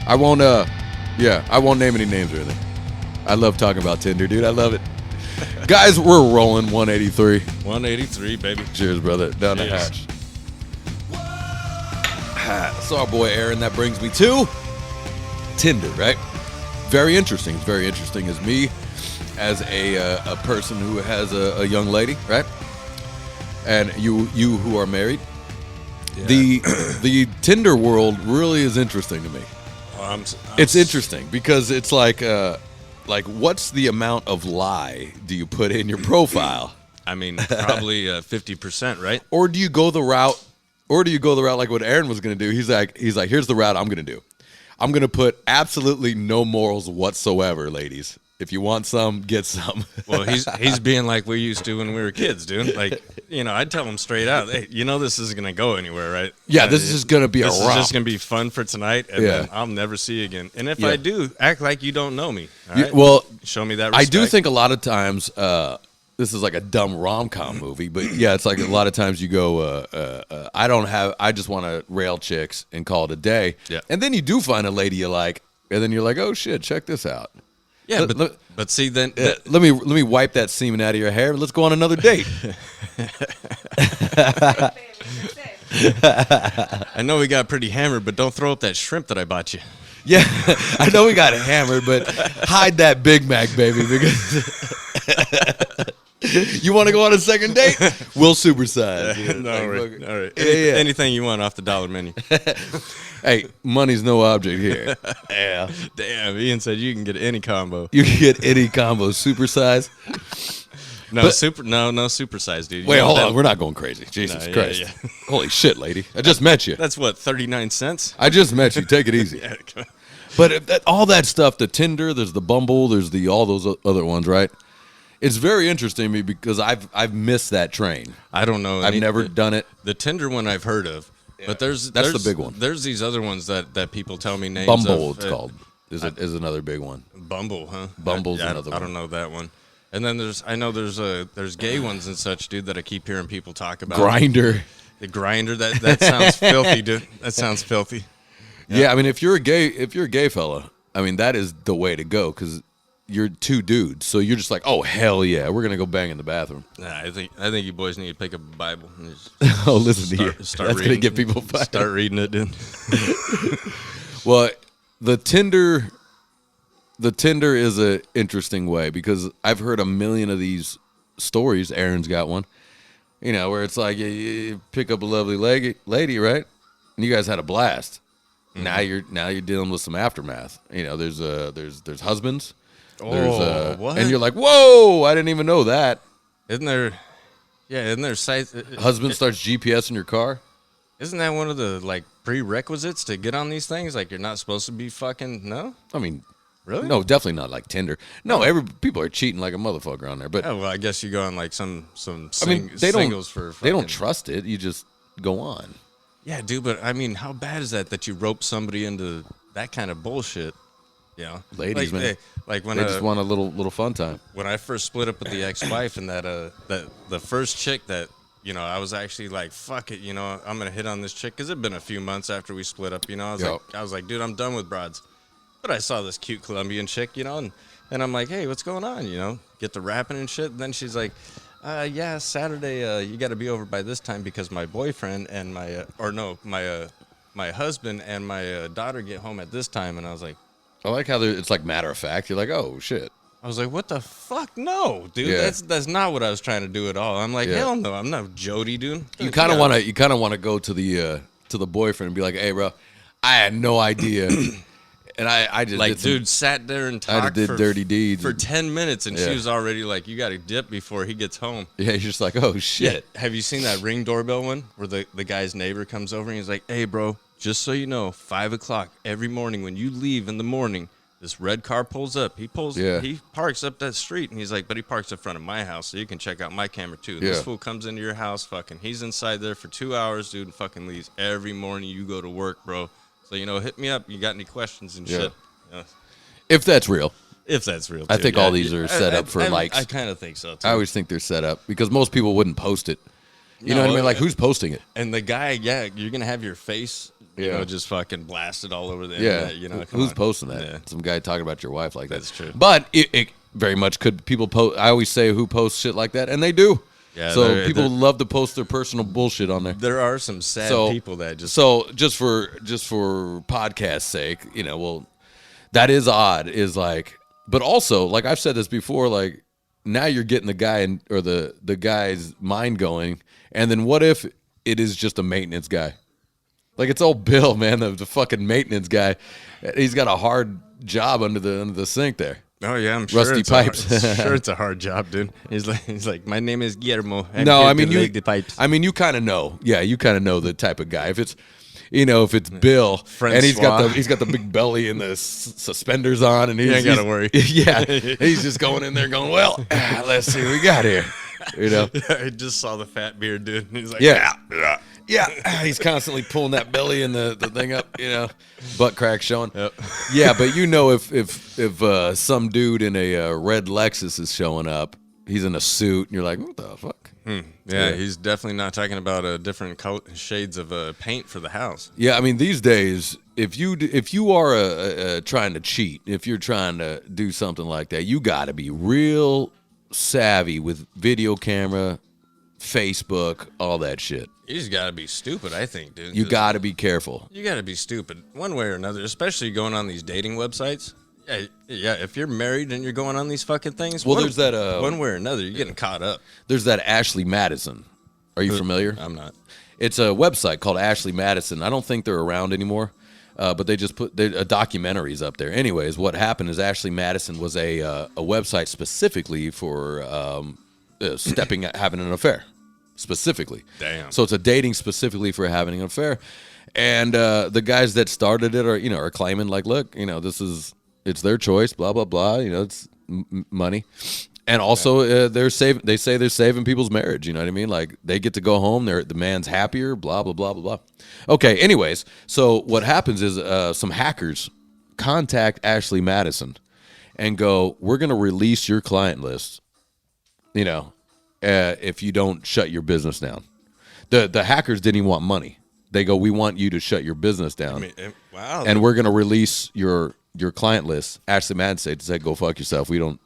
I won't. I won't name any names or anything. I love talking about Tinder, dude. I love it. Guys, we're rolling 183. 183, baby. Cheers, brother. Down the hatch. So our boy Aaron, that brings me to Tinder, right? Very interesting. It's very interesting as me, as a person who has a young lady, right? And you who are married. Yeah. The Tinder world really is interesting to me. It's interesting because it's like what's the amount of lie do you put in your profile? I mean, probably 50%, right? Or do you go the route like what Aaron was going to do? He's like, here's the route I'm going to do. I'm going to put absolutely no morals whatsoever, ladies. If you want some, get some. Well, he's being like we used to when we were kids, dude. Like, I'd tell him straight out, hey, this isn't going to go anywhere, right? Yeah, this is just going to be this a romp. This is just going to be fun for tonight, and then I'll never see you again. And if I do, act like you don't know me. All right? Well, show me that respect. I do think a lot of times, this is like a dumb rom-com movie, but yeah, it's like a lot of times you go, I just want to rail chicks and call it a day. Yeah. And then you do find a lady you like, and then you're like, oh shit, check this out. Yeah, but see then let me wipe that semen out of your hair. Let's go on another date. I know we got pretty hammered, but don't throw up that shrimp that I bought you. Yeah, I know we got hammered, but hide that Big Mac, baby, because you want to go on a second date? We'll supersize. Yeah, no, all right. Anything you want off the dollar menu. Hey, money's no object here. Yeah. Damn, Ian said you can get any combo. You can get any combo, supersize. No supersize, dude. Wait, hold on. We're not going crazy. Jesus Christ. Yeah. Holy shit, lady. I just met you. That's what, 39 cents? I just met you. Take it easy. But all that stuff, the Tinder, there's the Bumble, there's all those other ones, right? It's very interesting to me because I've missed that train. I don't know. I've never done it. The Tinder one I've heard of. Yeah. But that's the big one. There's these other ones that people tell me names Bumble, of. It's called. Is another big one. Bumble, huh? Bumble's another one. I don't know that one. And then there's gay ones and such, dude, that I keep hearing people talk about. Grindr. The Grindr, that sounds filthy, dude. That sounds filthy. Yeah, I mean, if you're a gay fella, I mean, that is the way to go because you're two dudes, so you're just like, oh hell yeah, we're gonna go bang in the bathroom. Nah, I think you boys need to pick up a Bible. And just listen to you. That's gonna get people fired. Start reading it, dude. Well, the Tinder is an interesting way because I've heard a million of these stories. Aaron's got one, where it's like you pick up a lovely lady, right? And you guys had a blast. Mm-hmm. Now you're dealing with some aftermath. There's husbands. What? And you're like, whoa! I didn't even know that. Isn't there sites? Husband starts GPS in your car. Isn't that one of the prerequisites to get on these things? Like you're not supposed to be fucking no. I mean, really? No, definitely not like Tinder. No, people are cheating like a motherfucker on there. But well, I guess you go on like some. They singles for. They don't trust it. You just go on. Yeah, dude. But I mean, how bad is that you rope somebody into that kind of bullshit? Ladies, man. When they just want a little fun time. When I first split up with the ex-wife and that the first chick that I was actually like, fuck it, I'm gonna hit on this chick because it'd been a few months after we split up. I was like, dude, I'm done with broads. But I saw this cute Colombian chick, and I'm like, hey, what's going on? Get to rapping and shit. And then she's like, yeah, Saturday, you got to be over by this time because my boyfriend and my husband and my daughter get home at this time. And I was like. I like how it's like matter of fact. You're like, oh shit. I was like, what the fuck? No, dude. Yeah. That's not what I was trying to do at all. I'm like, hell no. I'm not Jody, dude. You kind of want to go to the boyfriend and be like, hey, bro, I had no idea, and I just dude sat there and talked for dirty deeds for 10 minutes, and she was already like, you got to dip before he gets home. Yeah, you're just like, oh shit. Yeah. Have you seen that Ring doorbell one where the guy's neighbor comes over and he's like, hey, bro. Just so you know, 5 o'clock every morning when you leave in the morning, this red car pulls up. He parks up that street, and he's like, but he parks in front of my house, so you can check out my camera too. This fool comes into your house, fucking, he's inside there for 2 hours, dude, and fucking leaves every morning you go to work, bro. So, hit me up. You got any questions and shit. If that's real. If that's real, too. I think all these are set up for likes. I kind of think so, too. I always think they're set up because most people wouldn't post it. You know what I mean? Like, who's posting it? And the guy, you're going to have your face You know, just fucking blasted all over the internet. You know, who's posting that? Yeah. Some guy talking about your wife like that. That's true. But it very much could people post. I always say who posts shit like that, and they do. Yeah, so people love to post their personal bullshit on there. There are some sad people that just. So just for podcast sake, you know, well, that is odd. Is like, but also like I've said this before, like now you're getting the guy or the guy's mind going, and then what if it is just a maintenance guy? Like it's old Bill, man, the fucking maintenance guy. He's got a hard job under the sink there. Oh yeah, I'm sure. Rusty pipes. Sure, it's a hard job, dude. He's like, my name is Guillermo. The pipes. I mean, you kind of know. Yeah, you kind of know the type of guy. If it's, you know, if it's Bill Francois. And he's got the big belly and the suspenders on, and you ain't gotta worry. Yeah, he's just going in there going, well, let's see what we got here. You know, I just saw the fat beard, dude. And he's like, yeah, he's constantly pulling that belly and the thing up, you know, butt crack showing. Yep. Yeah, but you know, if some dude in a red Lexus is showing up, he's in a suit, and you're like, what the fuck? Yeah, he's definitely not talking about different shades of paint for the house. Yeah, I mean, these days, if you are trying to cheat, if you're trying to do something like that, you got to be real savvy with video camera, Facebook, all that shit. You just gotta be stupid, I think, dude. You gotta be careful. You gotta be stupid one way or another, especially going on these dating websites. Yeah. If you're married and you're going on these fucking things, well, there's that one way or another, you're getting caught up. There's that Ashley Madison. Are you familiar? I'm not. It's a website called Ashley Madison. I don't think they're around anymore, but they just put a documentaries up there. Anyways, what happened is Ashley Madison was a website specifically for having an affair. Specifically. Damn. So it's a dating specifically for having an affair. And the guys that started it are claiming like, look, you know, it's their choice, blah, blah, blah. You know, it's money. And also they say they're saving people's marriage. You know what I mean? Like they get to go home. The man's happier, blah, blah, blah, blah, blah. Okay. Anyways, so what happens is some hackers contact Ashley Madison and go, we're going to release your client list, you know, if you don't shut your business down. The hackers didn't even want money. They go, we want you to shut your business down. I mean, wow. And we're going to release your client list. Ashley Madison said, go fuck yourself. We don't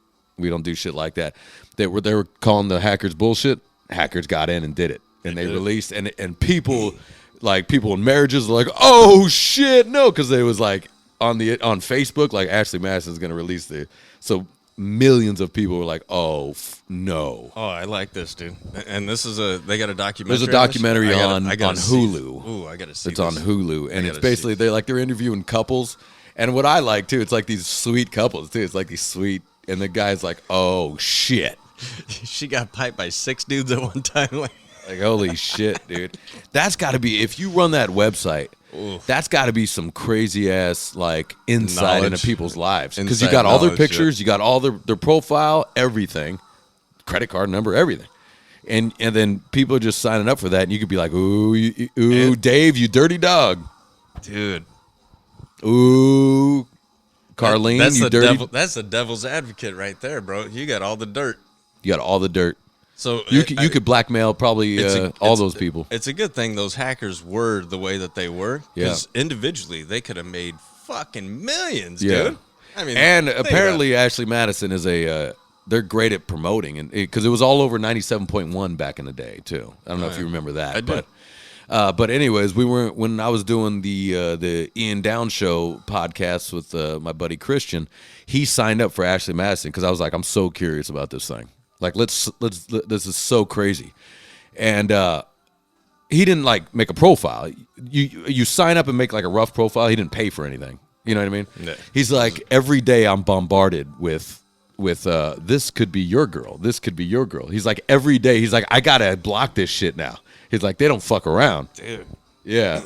do shit like that. They were calling the hackers bullshit. Hackers got in and did it. And they released, and people in marriages are like, oh shit, no, because they was like on Facebook, like Ashley Madison's going to release so millions of people were like, "Oh no!" Oh, I like this, dude. And this is they got a documentary. There's a documentary on Hulu. Ooh, I gotta see. It's on Hulu, and it's basically they're interviewing couples. And what I like too, it's like these sweet couples too. It's like these sweet, and the guy's like, "Oh shit." She got piped by 6 dudes at one time. Like holy shit, dude. That's got to be, if you run that website. Oof. That's got to be some crazy ass like insight into people's lives, because you got all their pictures, you got all their profile, everything, credit card number, everything, and then people are just signing up for that, and you could be like, ooh, Dave, you dirty dog, dude, ooh, Carlene, you dirty. That's the devil's advocate right there, bro. You got all the dirt. You got all the dirt. So you could blackmail probably all those people. It's a good thing those hackers were the way that they were, because individually they could have made fucking millions, dude. I mean, and apparently Ashley Madison is they're great at promoting, and because it was all over 97.1 back in the day too. I don't know if you remember that. I do. But anyways, when I was doing the Ian Down Show podcast with my buddy Christian, he signed up for Ashley Madison because I was like, I'm so curious about this thing. Like, let's this is so crazy. And he didn't like make a profile. You sign up and make like a rough profile. He didn't pay for anything. You know what I mean? Yeah. He's like, every day I'm bombarded with this could be your girl. This could be your girl. He's like, every day he's like, I gotta block this shit now. He's like, they don't fuck around. Dude. Yeah.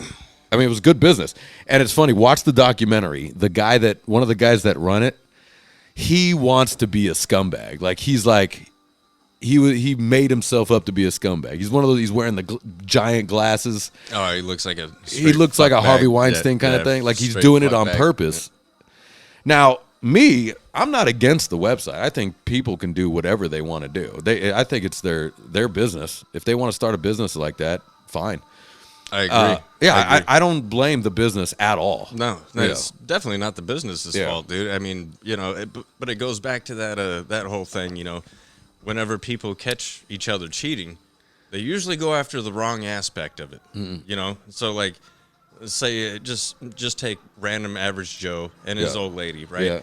I mean, it was good business. And it's funny, watch the documentary. One of the guys that run it, he wants to be a scumbag. Like, he's like, he made himself up to be a scumbag. He's one of those. He's wearing the giant glasses. Oh, he looks like a Harvey Weinstein kind of thing. Like he's doing it on purpose. Now, I'm not against the website. I think people can do whatever they want to do. I think it's their business. If they want to start a business like that, fine. I agree. I don't blame the business at all. No, it's definitely not the business's fault, dude. I mean, but it goes back to that whole thing. Whenever people catch each other cheating, they usually go after the wrong aspect of it. So like, say just take random average Joe and his old lady, right? Yeah.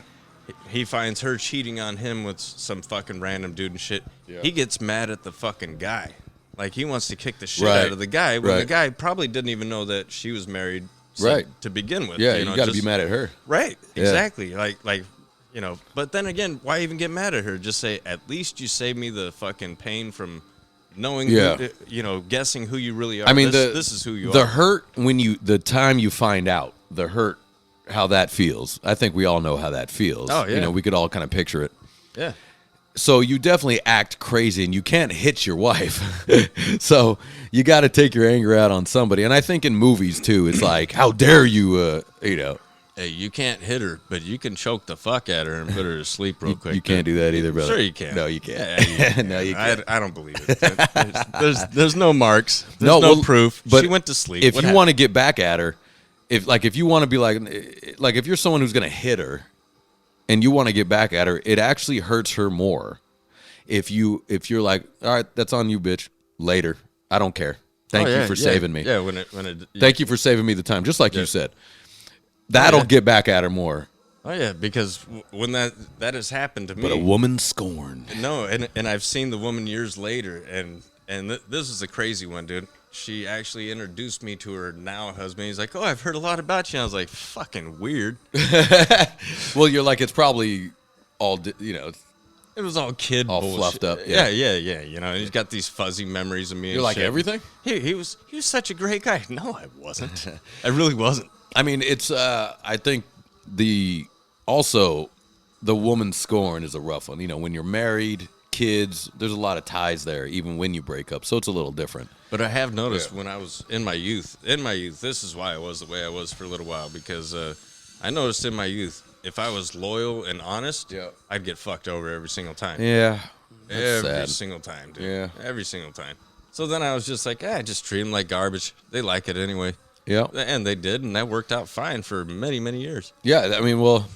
He finds her cheating on him with some fucking random dude and shit. Yeah. He gets mad at the fucking guy. Like, he wants to kick the shit out of the guy when the guy probably didn't even know that she was married to begin with. Yeah, you got to be mad at her. Right, exactly. Like, but then again, why even get mad at her? Just say, at least you saved me the fucking pain from knowing, guessing who you really are. I mean, this is who you are. The hurt the time you find out, the hurt, how that feels. I think we all know how that feels. Oh, yeah. We could all kind of picture it. Yeah. So you definitely act crazy, and you can't hit your wife. So you got to take your anger out on somebody. And I think in movies, too, it's like, how dare you, Hey, you can't hit her, but you can choke the fuck at her and put her to sleep real quick. You can't do that either, brother. Sure you can. No, you can't. Yeah, you can. No, you can't. I don't believe it. There's no marks. There's no proof. But she went to sleep. If you want to get back at her, if you want to be like if you're someone who's going to hit her and you want to get back at her, it actually hurts her more. If you're like, all right, that's on you, bitch. Later. I don't care. Thank you for saving me. Yeah, Thank you for saving me the time, just like you said. That'll get back at her more. Oh yeah, because when that has happened to me. But a woman scorned. No, and I've seen the woman years later, and this is a crazy one, dude. She actually introduced me to her now husband. He's like, "Oh, I've heard a lot about you." I was like, "Fucking weird." Well, you're like, it's probably all, It was all kid all bullshit. Fluffed up. Yeah. He's got these fuzzy memories of me. You're like, shit. Everything? He was such a great guy. No, I wasn't. I really wasn't. I mean, it's I think the woman scorn is a rough one. When you're married, kids, there's a lot of ties there, even when you break up. So it's a little different. But I have noticed when I was in my youth, this is why I was the way I was for a little while, because I noticed in my youth, if I was loyal and honest, I'd get fucked over every single time. Yeah. Every single time, dude. Yeah. Every single time. So then I was just like, just treat them like garbage. They like it anyway. Yeah. And they did, and that worked out fine for many, many years. Yeah, I mean, well,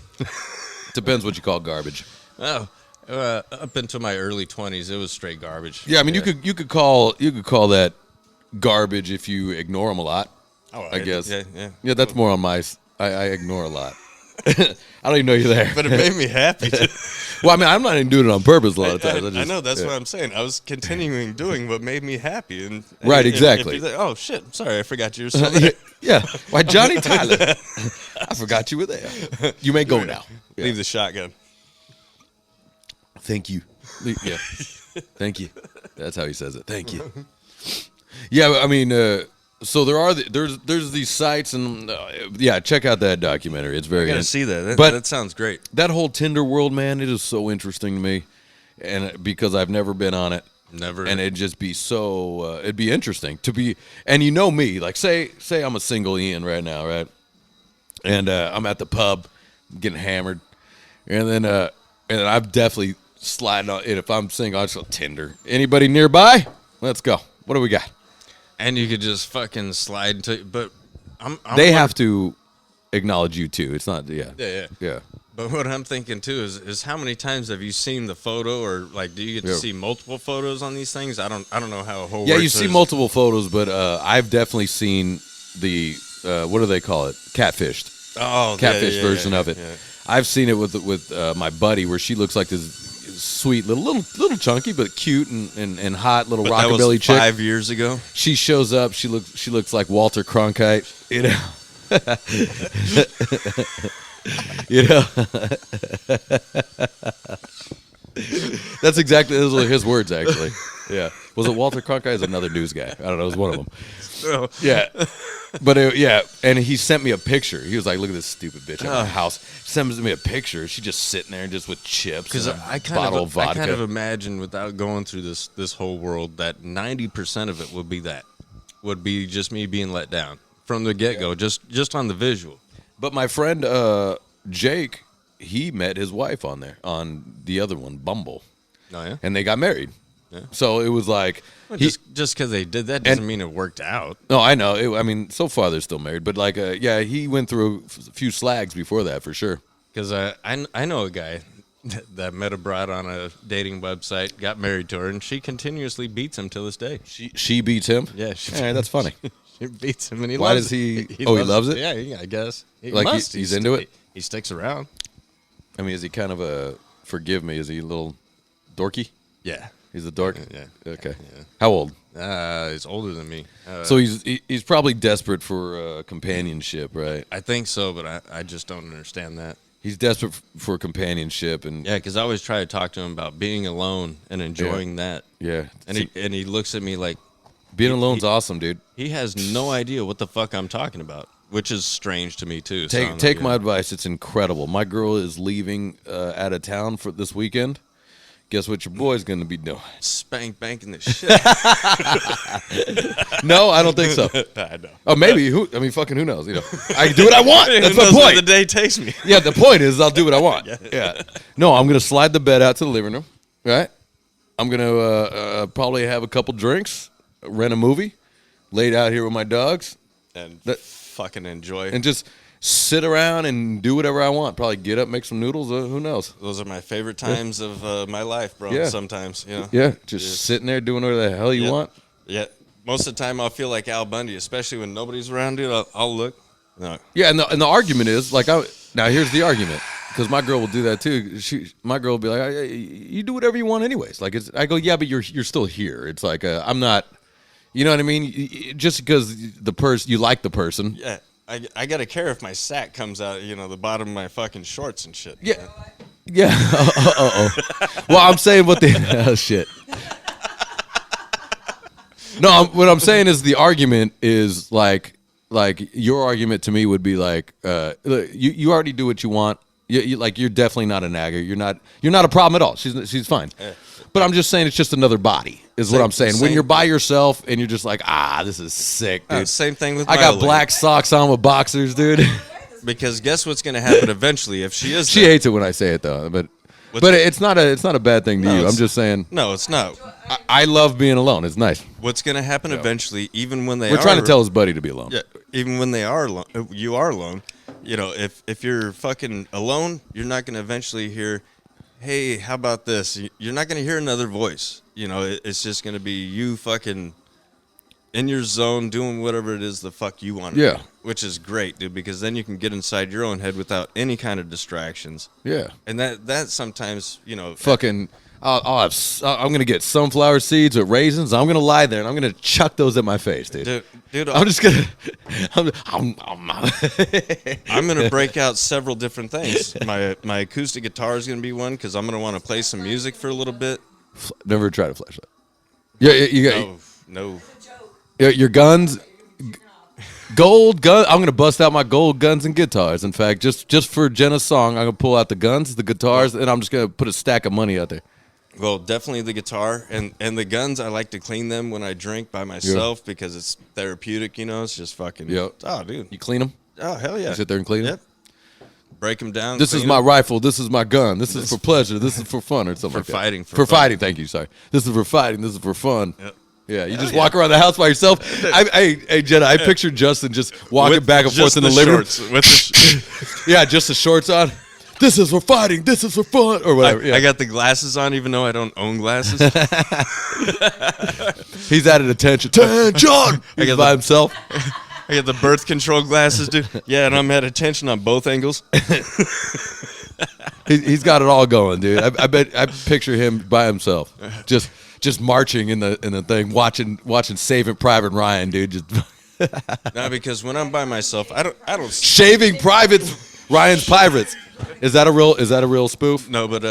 depends what you call garbage. Oh, up until my early 20s, it was straight garbage. Yeah, I mean, you could call that garbage if you ignore them a lot. Oh, I guess. Yeah. That's more on my. I ignore a lot. I don't even know you're there. But it made me happy. Well, I mean, I'm not even doing it on purpose a lot of times. I know, that's what I'm saying. I was continuing doing what made me happy. And right, exactly. Like, oh, shit. Sorry, I forgot you were still there. Yeah. Why, Johnny Tyler? I forgot you were there. You may go now. Yeah. Leave the shotgun. Thank you. Yeah. Thank you. That's how he says it. Thank you. Yeah, I mean, so there's these sites, and check out that documentary. It's very. I gotta see that. That sounds great. That whole Tinder world, man, it is so interesting to me, and because I've never been on it, and it'd just be so. It'd be interesting to be, and me, like say I'm a single Ian right now, right, and I'm at the pub, getting hammered, and then I'm definitely sliding on it. If I'm single, I just go Tinder. Anybody nearby? Let's go. What do we got? And you could just fucking slide into, but they have to acknowledge you too. It's not, yeah. But what I'm thinking too is how many times have you seen the photo, or like, do you get to see multiple photos on these things? I don't know how a whole. Yeah, you see multiple photos, but I've definitely seen the what do they call it? Catfished. Oh, catfish version of it. Yeah. I've seen it with my buddy, where she looks like this sweet little chunky but cute and hot little rockabilly chick. 5 years ago. She shows up. She looks like Walter Cronkite. That's exactly, those were his words, actually. Yeah. Was it Walter Cronkite? Is another news guy. I don't know. It was one of them. Oh. Yeah. But and he sent me a picture. He was like, "Look at this stupid bitch at my house." Sends me a picture. She's just sitting there, just with chips and a bottle of vodka. I kind of imagine, without going through this whole world, that 90% of it would be just me being let down from the get-go, just on the visual. But my friend Jake, he met his wife on the other one, Bumble. Oh yeah, and they got married. So it was like Well, just because they did that doesn't mean it worked out. No, I know. I mean, so far they're still married, but like, yeah, he went through a few slags before that for sure. Because I know a guy that met a broad on a dating website, got married to her, and she continuously beats him to this day. She beats him. Yeah, that's funny. She beats him, and he Why loves does he? it. He loves it. Yeah, I guess. He's into it. He sticks around. I mean, is he kind of a? Forgive me. Is he a little dorky? Yeah, he's a dork. Yeah. Okay. Yeah. How old? He's older than me. So he's probably desperate for companionship, right? I think so, but I just don't understand that. He's desperate for companionship, and yeah, because I always try to talk to him about being alone and enjoying that. Yeah, and he looks at me like being alone's awesome, dude. He has no idea what the fuck I'm talking about, which is strange to me too. Take my advice; it's incredible. My girl is leaving out of town for this weekend. Guess what your boy's gonna be doing? Spank banking the shit. No, I don't think so. I know. Oh, maybe. Who knows? You know, I can do what I want. That's my point. Where the day takes me. Yeah, the point is I'll do what I want. Yeah. No, I'm gonna slide the bed out to the living room. Right. I'm gonna probably have a couple drinks, rent a movie, laid out here with my dogs, and fucking enjoy, and just sit around and do whatever I want. Probably get up, make some noodles. Who knows? Those are my favorite times of my life, bro. Yeah. Sometimes, you know. Yeah, just sitting there doing whatever the hell you want. Yeah. Most of the time, I'll feel like Al Bundy, especially when nobody's around, dude. I'll look. No. Yeah, and the argument is like, now here's the argument, because my girl will do that too. My girl will be like, you do whatever you want, anyways. Like, I go, yeah, but you're still here. It's like I'm not. You know what I mean? Just because you like the person. Yeah. I gotta care if my sack comes out, the bottom of my fucking shorts and shit. Yeah, yeah. Well, I'm saying what the oh, shit. No, what I'm saying is the argument is like your argument to me would be like, you already do what you want. You're definitely not a nagger. You're not a problem at all. She's fine. But I'm just saying it's just another body is what I'm saying. When you're by yourself and you're just like, this is sick, dude. Same thing with I got black socks on with boxers, dude. Because guess what's going to happen eventually if she is. She hates it when I say it though, but it's not a bad thing to you. I'm just saying. No, it's not. I love being alone. It's nice. What's going to happen eventually, even when we're trying to tell his buddy to be alone. Yeah, even when they are alone, you are alone. If you're fucking alone, you're not going to eventually hear, hey, how about this? You're not going to hear another voice. It's just going to be you fucking in your zone doing whatever it is the fuck you want to do. Which is great, dude, because then you can get inside your own head without any kind of distractions. Yeah. And that sometimes, fucking I'm going to get sunflower seeds with raisins. I'm going to lie there and I'm going to chuck those at my face, dude. Dude, I'm just going to I'm going to break out several different things. My acoustic guitar is going to be one because I'm going to want to play some music for a little bit. Never tried a flashlight. Yeah, you got no. Your guns, gold gun. I'm gonna bust out my gold guns and guitars. In fact, just for Jenna's song, I'm gonna pull out the guns, the guitars, and I'm just gonna put a stack of money out there. Well, definitely the guitar and the guns. I like to clean them when I drink by myself because it's therapeutic. It's just fucking. Yep. Oh, dude, you clean them? Oh, hell yeah. You sit there and clean them. Yep. Break them down. This is my rifle. This is my gun. This is for pleasure. This is for fun or something like that. Fighting. For fighting. Thank you. Sorry. This is for fighting. This is for fun. Yep. Yeah, you just walk around the house by yourself. Hey, Jenna, I pictured Justin just walking back and forth in the living room. Yeah, just the shorts on. This is for fighting. This is for fun, or whatever. I got the glasses on, even though I don't own glasses. He's added attention. He's by himself. I got the birth control glasses, dude. Yeah, and I'm at attention on both angles. He's got it all going, dude. I picture him by himself, just marching in the thing, watching Saving Private Ryan, dude. Just no, because when I'm by myself, I don't. Shaving Privates, Ryan's Pirates. Is that a real spoof? No, but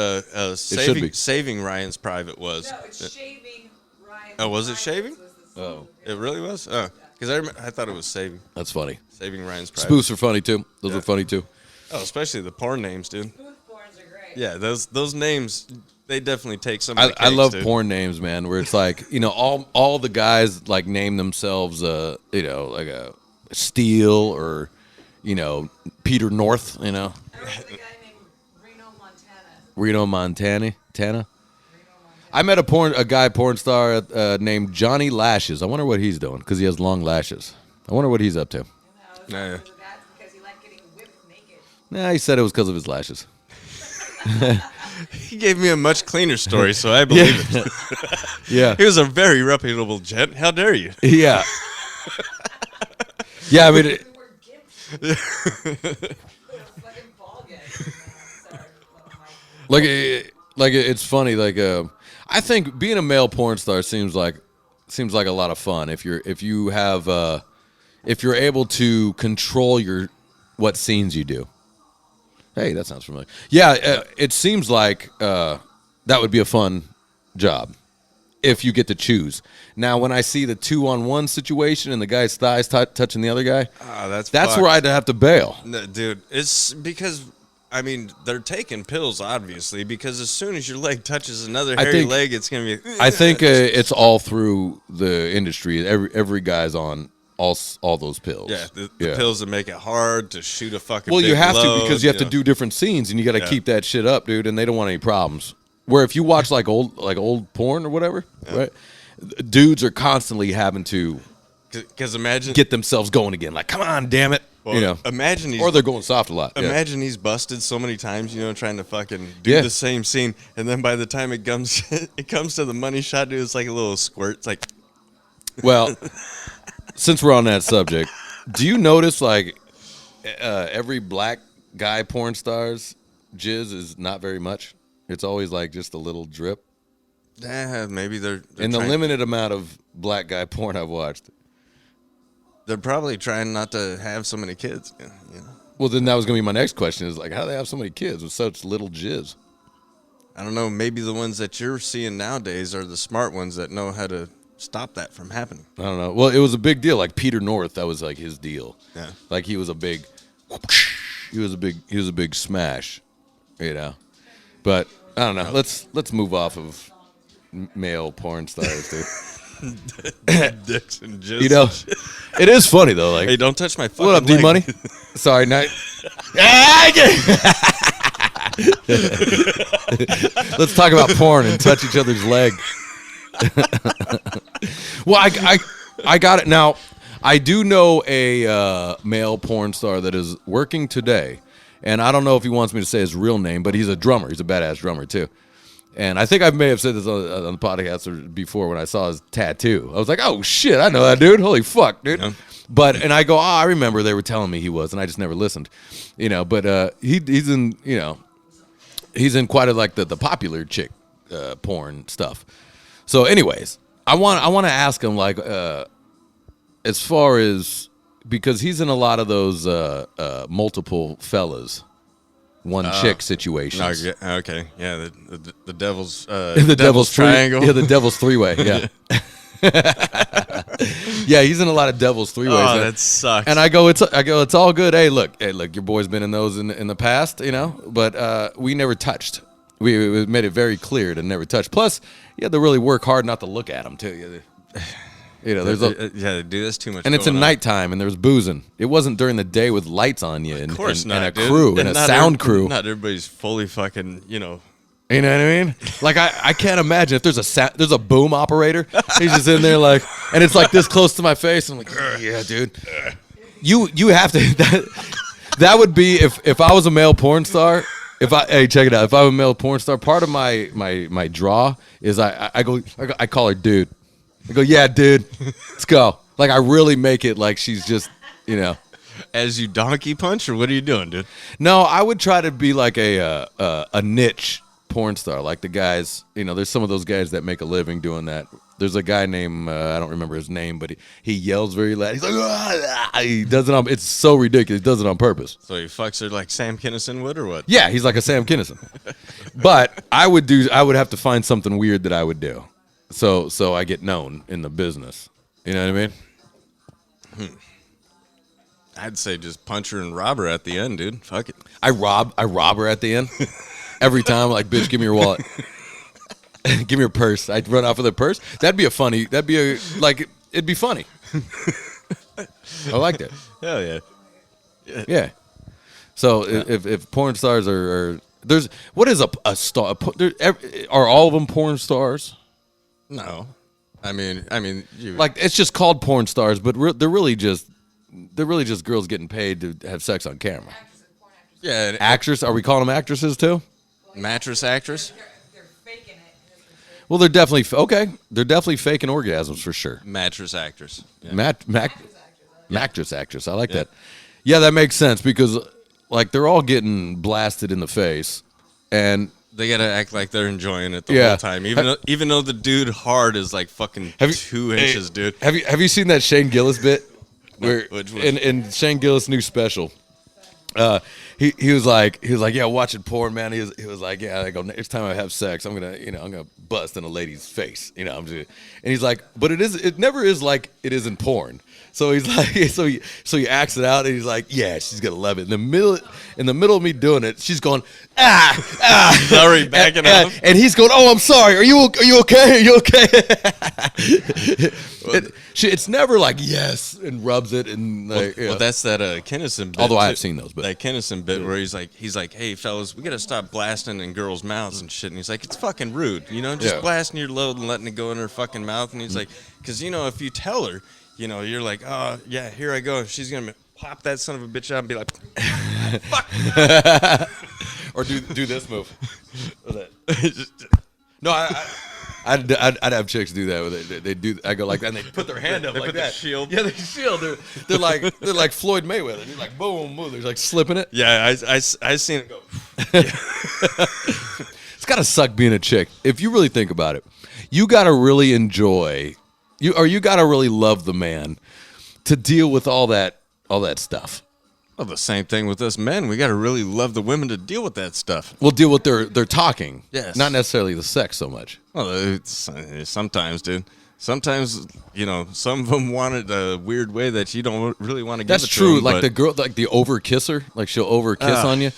Saving Ryan's Private was. No, it's Shaving Ryan's. Oh, was it Shaving? Oh, it really was. Oh, because I thought it was Saving. That's funny. Saving Ryan's Private. Spoofs are funny too. Those are funny too. Oh, especially the porn names, dude. Spoof porns are great. Yeah, those names, they definitely take some of the cakes, I love dude. porn names, man, where it's like, all the guys like name themselves like a Steele or Peter North, There was a guy named Reno, Montana. Reno Montana. I met a guy porn star named Johnny Lashes. I wonder what he's doing because he has long lashes. I wonder what he's up to. Yeah. That's because he liked getting whipped naked. Nah, he said it was because of his lashes. He gave me a much cleaner story, so I believe it. Yeah. He was a very reputable gent. How dare you? Yeah. Yeah, I mean, We were gimped. Fucking ball gag. Sorry. Oh my. it's funny. I think being a male porn star seems like a lot of fun if you're able to control what scenes you do. Hey, that sounds familiar. Yeah, it seems like that would be a fun job if you get to choose. Now, when I see the 2-on-1 situation and the guy's thighs touching the other guy, that's where I'd have to bail. No, dude, it's because, I mean, they're taking pills, obviously, because as soon as your leg touches another hairy leg, it's going to be... I think it's all through the industry. Every guy's on all those pills. Yeah, the pills that make it hard to shoot a fucking Well, big you have load, to because you have to do different scenes, and you got to keep that shit up, dude, and they don't want any problems. Where if you watch like old porn or whatever, right? Dudes are constantly having to imagine get themselves going again. Like, come on, damn it. Well, imagine or they're going soft a lot. Imagine he's busted so many times, trying to fucking do the same scene, and then by the time it comes to the money shot, dude, it's like a little squirt. It's like, well, since we're on that subject, do you notice like every black guy porn star's jizz is not very much? It's always like just a little drip. Yeah, maybe they're in the limited amount of black guy porn I've watched. They're probably trying not to have so many kids. Well, then that was going to be my next question is like, how do they have so many kids with such little jizz? I don't know. Maybe the ones that you're seeing nowadays are the smart ones that know how to stop that from happening. I don't know. Well, it was a big deal. Like Peter North, that was like his deal. Yeah. Like he was a big smash, But I don't know. Let's move off of male porn stars, dude. Dicks and jizz. It is funny though. Like, hey, don't touch my fucking what up, leg. D Money? Sorry, night. Let's talk about porn and touch each other's leg. Well, I got it now. I do know a male porn star that is working today, and I don't know if he wants me to say his real name, but he's a drummer. He's a badass drummer too. And I think I may have said this on the podcast before when I saw his tattoo. I was like, oh, shit, I know that dude. Holy fuck, dude. Yeah. And I go, I remember they were telling me he was, and I just never listened. But he's in, he's in quite the popular chick porn stuff. So anyways, I want to ask him, like, as far as, because he's in a lot of those multiple fellas. One chick situations. Okay, yeah, the devil's the devil's triangle. Yeah, the devil's three-way. Yeah, yeah, he's in a lot of devil's three-ways. Oh, that sucks. And I go, it's all good. Hey, look, your boy's been in those in the past, but we never touched. We made it very clear to never touch. Plus, you had to really work hard not to look at them too. There's dude, that's too much. And it's at nighttime, and there's boozing. It wasn't during the day with lights on you, and a crew, and a sound crew. Not everybody's fully fucking, You know what I mean? Like I can't imagine if there's a boom operator. He's just in there like, and it's like this close to my face. And I'm like, yeah, dude. You have to. That would be if I was a male porn star. Hey, check it out. If I was a male porn star, part of my draw is I call her dude. I go, yeah, dude, let's go. Like, I really make it like she's just, As you donkey punch, or what are you doing, dude? No, I would try to be like a niche porn star, like the guys, there's some of those guys that make a living doing that. There's a guy named, I don't remember his name, but he yells very loud. He's like, he does it it's so ridiculous. He does it on purpose. So he fucks her like Sam Kinison would, or what? Yeah, he's like a Sam Kinison. But I would have to find something weird that I would do. So I get known in the business. You know what I mean? I'd say just punch her and rob her at the end, dude. Fuck it. I rob her at the end. Every time, like, bitch, give me your wallet. Give me your purse. I'd run off with a purse. It'd be funny. I like that. Hell yeah. Yeah. So if porn stars are There's what is a star? Are all of them porn stars? No, I mean, you Like it's just called porn stars, but they're really just girls getting paid to have sex on camera. Actresses, porn actresses. yeah, Actress? Are we calling them actresses too? mattress actress, They're faking it. That's for sure. Well, they're definitely okay. They're definitely faking orgasms for sure. mattress actress. Yeah. Actress. I like that. Yeah, that makes sense because like they're all getting blasted in the face, and They gotta act like they're enjoying it the Yeah. whole time, even though the dude hard is like fucking Have you- 2 inches, dude. have you seen that Shane Gillis bit? Where Which one? in Shane Gillis' new special, he was like yeah, watching porn, man. He was like yeah, I go next time I have sex, I'm gonna bust in a lady's face, I'm just, and he's like, but it never is like it is in porn. So he's like, so he acts it out, and he's like, yeah, she's gonna love it. In the middle of me doing it, she's going, Sorry, backing up. and he's going, oh, I'm sorry. Are you okay? Are you okay? It's never like yes, and rubs it, and like, Well, that's that Kinnison bit. Although I have too. seen those, but that Kinnison bit where he's like, hey fellas, we gotta stop blasting in girls' mouths and shit. And he's like, it's fucking rude, just Yeah. blasting your load and letting it go in her fucking mouth. And he's like, because if you tell her, you're like, oh yeah, here I go. She's gonna pop that son of a bitch out and be like, or do this move. No, I'd have chicks do that with it. They do. I go like that, and they put their hand up They like put the that. shield. Yeah, they shield. They're like Floyd Mayweather. They're like boom, boom. They're like slipping it. yeah, I seen it go. It's gotta suck being a chick. If you really think about it, you gotta really enjoy you gotta really love the man to deal with all that stuff. Well, the same thing with us men. We gotta really love the women to deal with that stuff. We'll deal with their talking. Yes. Not necessarily the sex so much. Well, sometimes, dude. Sometimes, some of them want it a weird way that you don't really want to give That's it to true. them, Like but- the girl, like the over kisser, like she'll over kiss on you.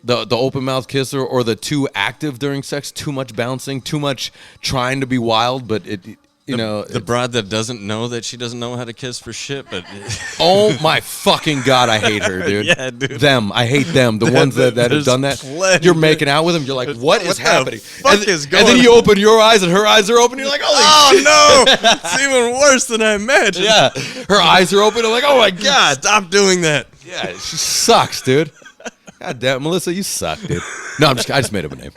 The open mouth kisser, or the too active during sex, too much bouncing, too much trying to be wild, but the broad that doesn't know that she doesn't know how to kiss for shit, but oh my fucking god, I hate her, dude. Yeah, dude. Them, I hate them. The ones that have there's done that. plenty, You're dude. making out with them. You're like, what is what the happening? fuck and, is and then going you open your eyes, and her eyes are open. You're like, holy shit. oh no, it's even worse than I imagined. Yeah, her eyes are open. I'm like, oh my god. Stop doing that. Yeah, she sucks, dude. God damn, Melissa, you suck, dude. No, I just made up a name.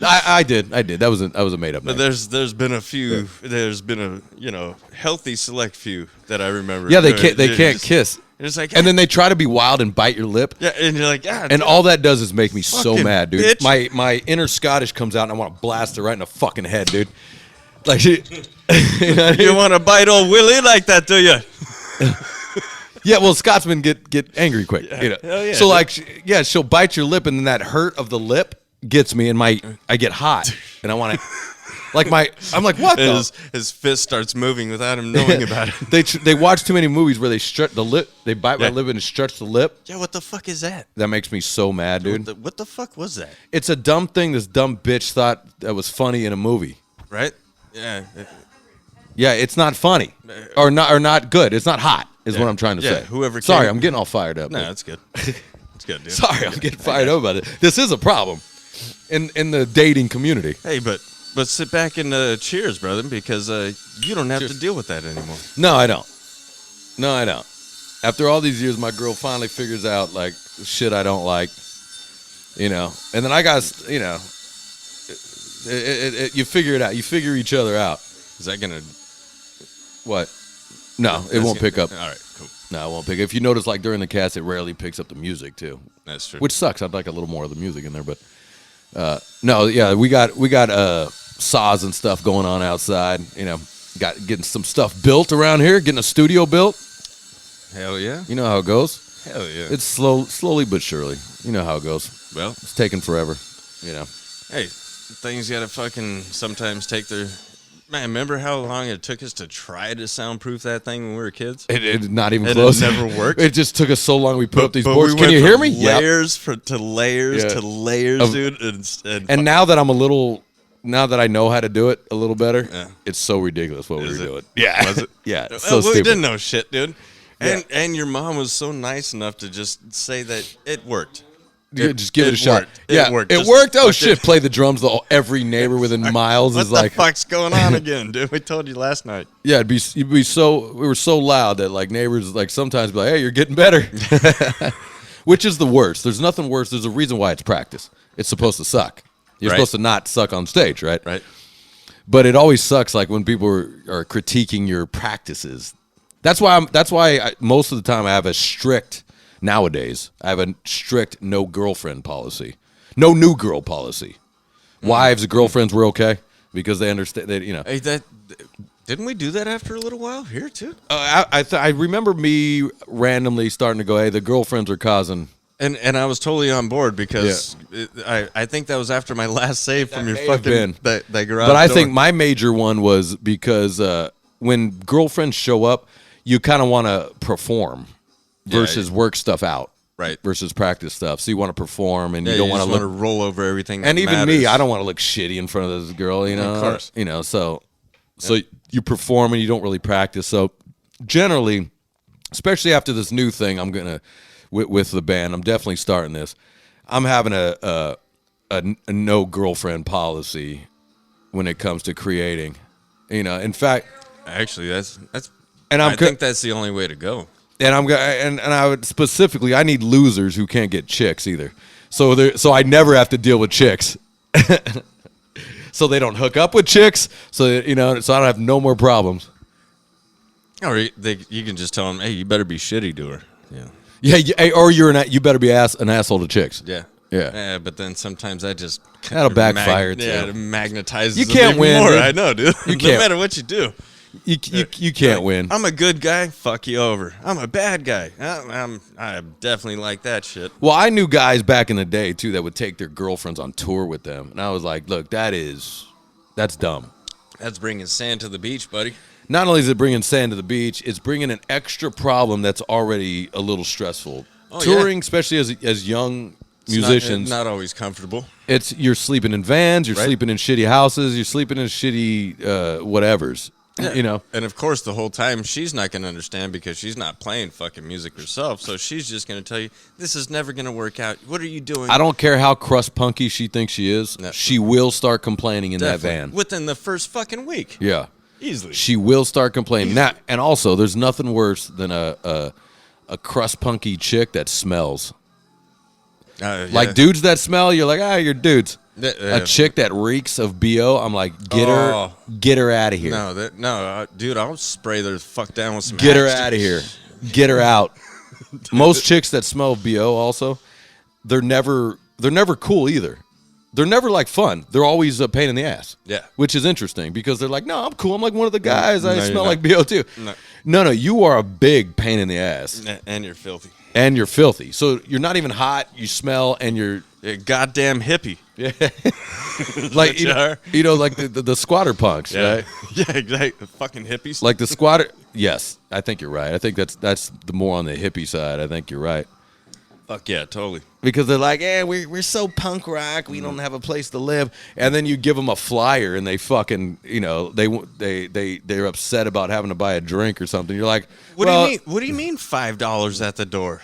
I did. That was a made up name. But there's been a few. There's been a healthy select few that I remember. Yeah, they can't kiss. It's like, And then they try to be wild and bite your lip. yeah, and you're like, yeah, And all that does is make me so Fucking mad, dude. bitch. My inner Scottish comes out, and I want to blast her right in the fucking head, dude. Like, she, you want to bite old Willie like that, do you? yeah. Well, Scotsmen get angry quick. Hell yeah, So dude. like, she'll bite your lip, and then that hurt of the lip gets me, and I get hot, and I want to. I'm like, what? His fist starts moving without him knowing about it. They watch too many movies where they stretch the lip. They bite my Yeah. lip and stretch the lip. Yeah, what the fuck is that? That makes me so mad, dude. What the fuck was that? It's a dumb thing this dumb bitch thought that was funny in a movie. Right? Yeah. Yeah, it's not funny or not good. It's not hot, is what I'm trying to Yeah, say. whoever Sorry, came- I'm getting all fired up. No, dude. that's good. It's good, dude. Sorry, I'm getting fired up about it. This is a problem in the dating community. Hey, but sit back and cheers, brother, because you don't have to deal with that anymore. No, I don't. After all these years, my girl finally figures out like shit I don't like, and then I got, you figure it out. You figure each other out. Is that gonna? What? No, it won't pick up. All right, cool. No, it won't pick up. If you notice, like during the cast, it rarely picks up the music too, That's true. which sucks. I'd like a little more of the music in there, but no, yeah, we got saws and stuff going on outside. Getting some stuff built around here, getting a studio built. Hell yeah. You know how it goes. Hell yeah. It's slowly but surely. You know how it goes. Well, It's taking forever. hey, things gotta fucking sometimes take their. Man, remember how long it took us to try to soundproof that thing when we were kids? It not even And it close. never worked? It just took us so long. We put up these But boards. we Can went you hear from me? Yep. Layers to layers Yeah. to layers, Of- dude. And now that I'm now that I know how to do it a little better, Yeah. it's so ridiculous what we Is were it? doing. Yeah. Was it? Yeah. It's Well, so we stupid. didn't know shit, dude. And your mom was so nice enough to just say that it worked. Just give it a shot. Worked. Yeah, It worked. it Just worked. Oh fucking- shit! Play the drums. Every neighbor within miles What is the like, fuck's going on again, dude? We told you last night. yeah, you'd be so. We were so loud that like neighbors like sometimes be like, hey, you're getting better, which is the worst. There's nothing worse. There's a reason why it's practice. It's supposed to suck. You're Right. supposed to not suck on stage, right? Right. But it always sucks like when people are critiquing your practices. That's why most of the time I have a strict nowadays. I have a strict no girlfriend policy, no new girl policy. Wives, girlfriends were okay because they understand that Hey, didn't we do that after a little while here too? I remember me randomly starting to go, hey, the girlfriends are causing. And I was totally on board because I think that was after my last save from your may have been. fucking that garage. But I door. think my major one was because when girlfriends show up, you kind of want to perform versus work stuff out. Right. Versus practice stuff. So you want to perform and Yeah, you don't want to look. roll over everything. And that even matters. me, I don't want to look shitty in front of this girl, Of course. So you perform and you don't really practice. So generally, especially after this new thing, I'm gonna with the band, I'm definitely starting this. I'm having a no girlfriend policy when it comes to creating. In fact, Actually, that's. and I think that's the only way to go. and I'm and I would specifically, I need losers who can't get chicks either. So I never have to deal with chicks. So they don't hook up with chicks. So so I don't have no more problems. Or you can just tell them, hey, you better be shitty to her. Yeah. Yeah, or you better be an asshole to chicks. Yeah. Yeah. But then sometimes that just That'll backfire, too. Yeah, it magnetizes. You them can't even win, more. dude. I know, dude. You No can't. matter what you do. You can't win. I'm a good guy. Fuck you over. I'm a bad guy. I definitely like that shit. Well, I knew guys back in the day too that would take their girlfriends on tour with them, and I was like, look, that's dumb. That's bringing sand to the beach, buddy. Not only is it bringing sand to the beach, it's bringing an extra problem that's already a little stressful. Oh, Touring, especially as young musicians, Not always comfortable. you're sleeping in vans, you're Right. sleeping in shitty houses, you're sleeping in shitty whatevers. And of course, the whole time she's not going to understand because she's not playing fucking music herself. So she's just going to tell you, this is never going to work out. What are you doing? I don't care how crust punky she thinks she is. No. She will start complaining in that Definitely. van. Within the first fucking week. Yeah. Easily. She will start complaining. Now, and also, there's nothing worse than a crust punky chick that smells. Like dudes that smell, you're like, you're dudes. A chick that reeks of BO, I'm like, get her out of here. No, dude, I'll spray the fuck down with some Get her Axe, out of dude. here. Get her out. Most chicks that smell BO also, they're never cool either. They're never like fun. They're always a pain in the ass. Yeah. Which is interesting because they're like, no, I'm cool. I'm like one of the guys. I No, you're smell not. like BO too. No, you are a big pain in the ass. And you're filthy. And you're filthy. So you're not even hot. You smell and you're You're a goddamn hippie. like you are. like the squatter punks, right? Yeah, exactly. The fucking hippies. Like the squatter. Yes, I think you're right. I think that's the more on the hippie side. I think you're right. Fuck yeah, totally. Because they're like, we're so punk rock, we don't have a place to live, and then you give them a flyer, and they fucking, they're upset about having to buy a drink or something. You're like, What do you mean? What do you mean $5 at the door?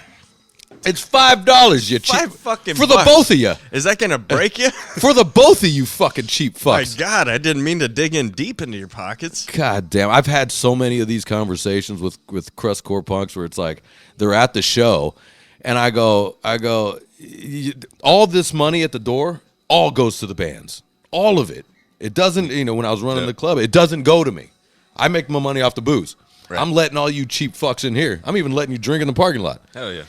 It's $5, you cheap. Five fucking for the bucks. both of you. Is that gonna break you? For the both of you, fucking cheap My fucks. God, I didn't mean to dig in deep into your pockets. God damn, I've had so many of these conversations with crustcore punks where it's like they're at the show. And I go, all this money at the door, all goes to the bands. All of it. It doesn't, when I was running the club, it doesn't go to me. I make my money off the booze. Right. I'm letting all you cheap fucks in here. I'm even letting you drink in the parking lot. Hell yeah.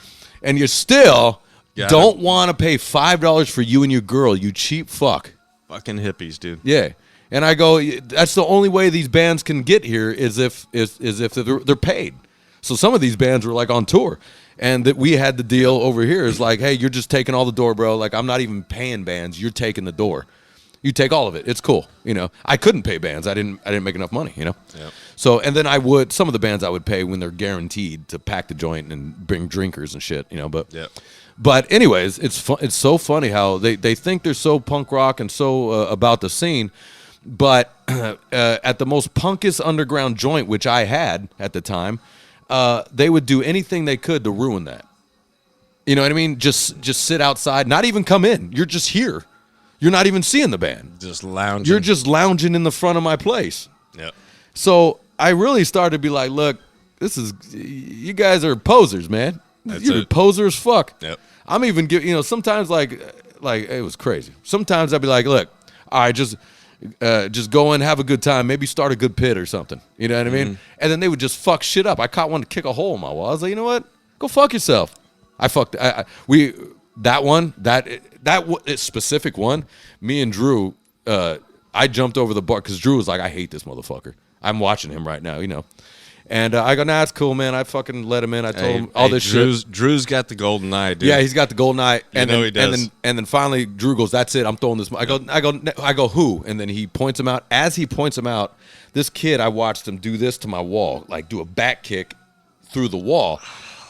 And you still Yeah, don't want to pay $5 for you and your girl, you cheap fuck. Fucking hippies, dude. Yeah. And I go, that's the only way these bands can get here is if they're paid. So some of these bands were like on tour. And that we had the deal over here is like, hey, you're just taking all the door, bro. Like, I'm not even paying bands. You're taking the door. You take all of it. It's cool. I couldn't pay bands. I didn't make enough money, Yep. So, and then some of the bands I would pay when they're guaranteed to pack the joint and bring drinkers and shit, but. Yep. But anyways, it's so funny how they think they're so punk rock and so about the scene, but at the most punkest underground joint, which I had at the time, they would do anything they could to ruin that. You know what I mean? Just sit outside, not even come in. You're just here. You're not even seeing the band. Just lounging. You're just lounging in the front of my place. Yep. So I really started to be like, look, you guys are posers, man. You're poser as fuck. Yep. I'm even giving, sometimes like it was crazy. Sometimes I'd be like, look, all right, just go and have a good time. Maybe start a good pit or something. You know what I mean? And then they would just fuck shit up. I caught one to kick a hole in my wall. I was like, you know what? Go fuck yourself. That specific one, me and Drew, I jumped over the bar because Drew was like, I hate this motherfucker. I'm watching him right now, And I go, nah, it's cool, man. I fucking let him in. I told him all this shit. Drew's got the golden eye, dude. Yeah, he's got the golden eye. And he does. And then finally, Drew goes, that's it. I'm throwing this. I go, who? And then he points him out. As he points him out, this kid, I watched him do this to my wall, like do a back kick through the wall.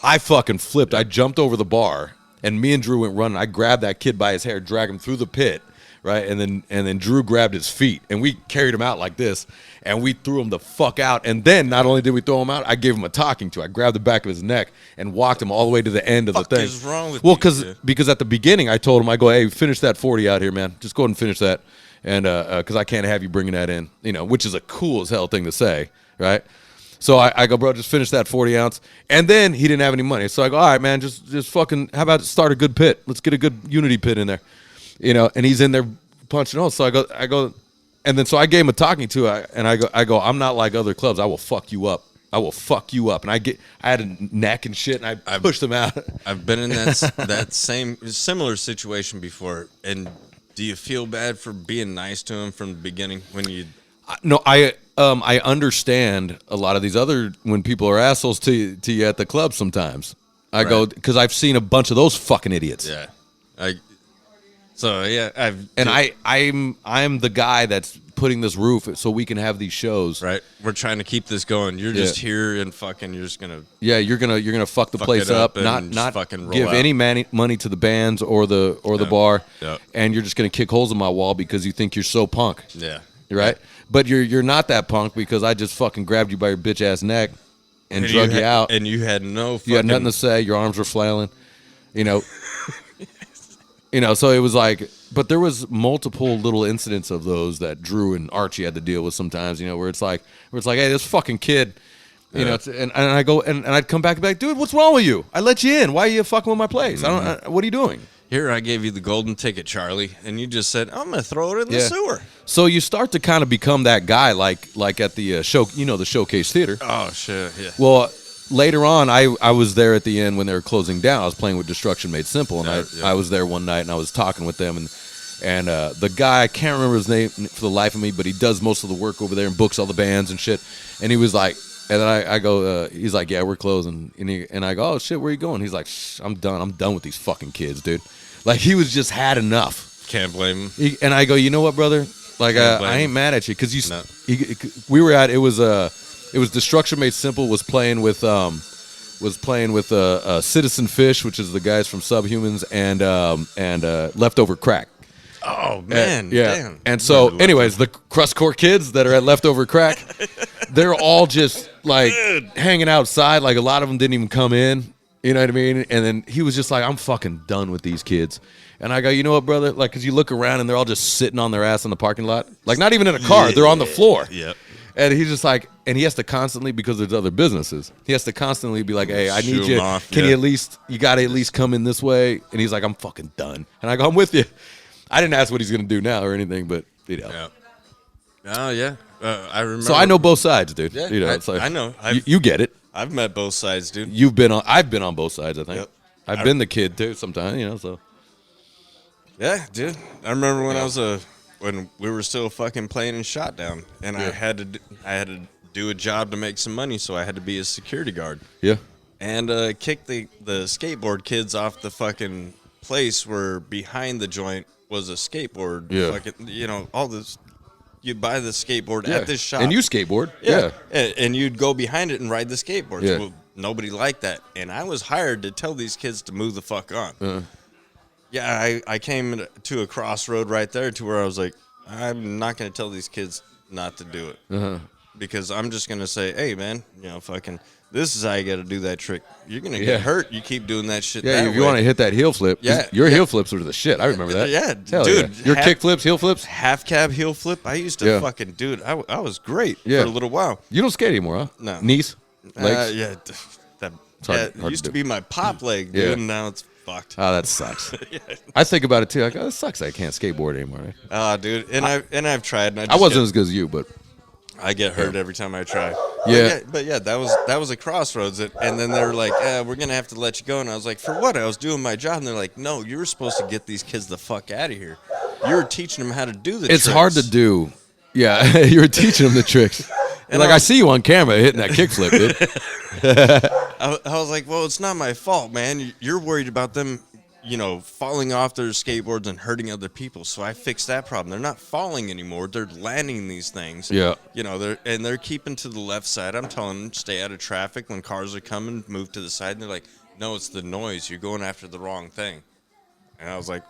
I fucking flipped. I jumped over the bar, and me and Drew went running. I grabbed that kid by his hair, dragged him through the pit, right? And then Drew grabbed his feet, and we carried him out like this, and we threw him the fuck out. And then not only did we throw him out, I gave him a talking to. I grabbed the back of his neck and walked him all the way to the end of the thing. What is wrong with you? Because at the beginning I told him, I go, hey, finish that 40 out here, man. Just go ahead and finish that, and because I can't have you bringing that in, which is a cool as hell thing to say, right? So I go, bro, just finish that 40 ounce. And then he didn't have any money. So I go, all right, man, just fucking, how about start a good pit? Let's get a good unity pit in there. And he's in there punching holes. So I go, and then so I gave him a talking to, and I go, I'm not like other clubs. I will fuck you up. I will fuck you up. And I had a neck and shit, and I pushed him out. I've been in that similar situation before. And do you feel bad for being nice to him from the beginning when you? No, I understand a lot of these when people are assholes to you at the club sometimes. I go, because I've seen a bunch of those fucking idiots. Yeah. I'm the guy that's putting this roof so we can have these shows. Right. We're trying to keep this going. You're just here and fucking you're just gonna. Yeah, you're gonna fuck the place up, not fucking give any money to the bands or the bar, and you're just gonna kick holes in my wall because you think you're so punk. Yeah. Right? But you're not that punk because I just fucking grabbed you by your bitch ass neck and drug you out. And you had no fucking... You had nothing to say. Your arms were flailing. So it was like, but there was multiple little incidents of those that Drew and Archie had to deal with sometimes, where it's like, hey, this fucking kid, and I go, and I'd come back and be like, dude, what's wrong with you? I let you in. Why are you fucking with my place? What are you doing? Here, I gave you the golden ticket, Charlie, and you just said, I'm going to throw it in the sewer. So you start to kind of become that guy, like at the show, the Showcase Theater. Oh, shit, yeah. Well, later on, I was there at the end when they were closing down. I was playing with Destruction Made Simple, and I was there one night, and I was talking with them, and the guy, I can't remember his name for the life of me, but he does most of the work over there and books all the bands and shit, and he was like, and then I go, he's like, yeah, we're closing. And I go, oh, shit, where are you going? He's like, shh, I'm done. I'm done with these fucking kids, dude. Like, he was just had enough. Can't blame him. And I go, you know what, brother? Like, I ain't mad at you. Because we were at, it was Destruction Made Simple was playing with Citizen Fish, which is the guys from Subhumans, and Leftover Crack. Oh, man. Damn. And so, anyways, the crustcore kids that are at Leftover Crack, they're all just, like, hanging outside. Like, a lot of them didn't even come in. You know what I mean? And then he was just like, I'm fucking done with these kids. And I go, you know what, brother? Like, because you look around and they're all just sitting on their ass in the parking lot. Like, not even in a car. They're on the floor. Yep. And he's just like, and he has to constantly, because there's other businesses, he has to constantly be like, hey, I need you. Can you you got to at least come in this way? And he's like, I'm fucking done. And I go, I'm with you. I didn't ask what he's going to do now or anything, but, Yeah. Oh, yeah. I remember. So I know both sides, dude. Yeah, it's like, I know. You get it. I've met both sides, dude. I've been on both sides, I think. Yep. I've been the kid too sometimes, so. Yeah, dude. I remember when I was when we were still fucking playing in Shotdown, and I had to do a job to make some money, so I had to be a security guard. Yeah. And kick the skateboard kids off the fucking place where behind the joint was a skateboard. Yeah. Fucking, all this. You'd buy the skateboard at this shop. And you skateboard. Yeah. And you'd go behind it and ride the skateboards. Yeah. Well, nobody liked that. And I was hired to tell these kids to move the fuck on. Yeah, I came to a crossroad right there to where I was like, I'm not going to tell these kids not to do it. because I'm just gonna say, hey man, fucking, this is how you got to do that trick. You're gonna get hurt. You keep doing that shit. Yeah, that if you way. want to hit that heel flip, your heel flips were the shit. I remember that. Yeah, Hell dude. yeah. Your kick flips, heel flips. Half cab heel flip. I used to fucking, dude. I was great for a little while. You don't skate anymore, huh? No. Knees, legs. Yeah, hard it used to to do. be my pop leg, dude. And now it's fucked. Oh, that sucks. I think about it too. Like, oh, that sucks. I can't skateboard anymore. Right? Ah, dude. And I've tried. And I wasn't as good as you, but I get hurt every time I try. Yeah. But that was a crossroads. And then they were like, we're going to have to let you go. And I was like, for what? I was doing my job. And they're like, no, you were supposed to get these kids the fuck out of here. You were teaching them how to do the tricks. It's hard to do. Yeah, you were teaching them the tricks. And like, I see you on camera hitting that kickflip, dude. I was like, well, it's not my fault, man. You're worried about them, falling off their skateboards and hurting other people. So I fixed that problem. They're not falling anymore. They're landing these things. Yeah. They're keeping to the left side. I'm telling them, stay out of traffic. When cars are coming, move to the side. And they're like, no, it's the noise. You're going after the wrong thing. And I was like,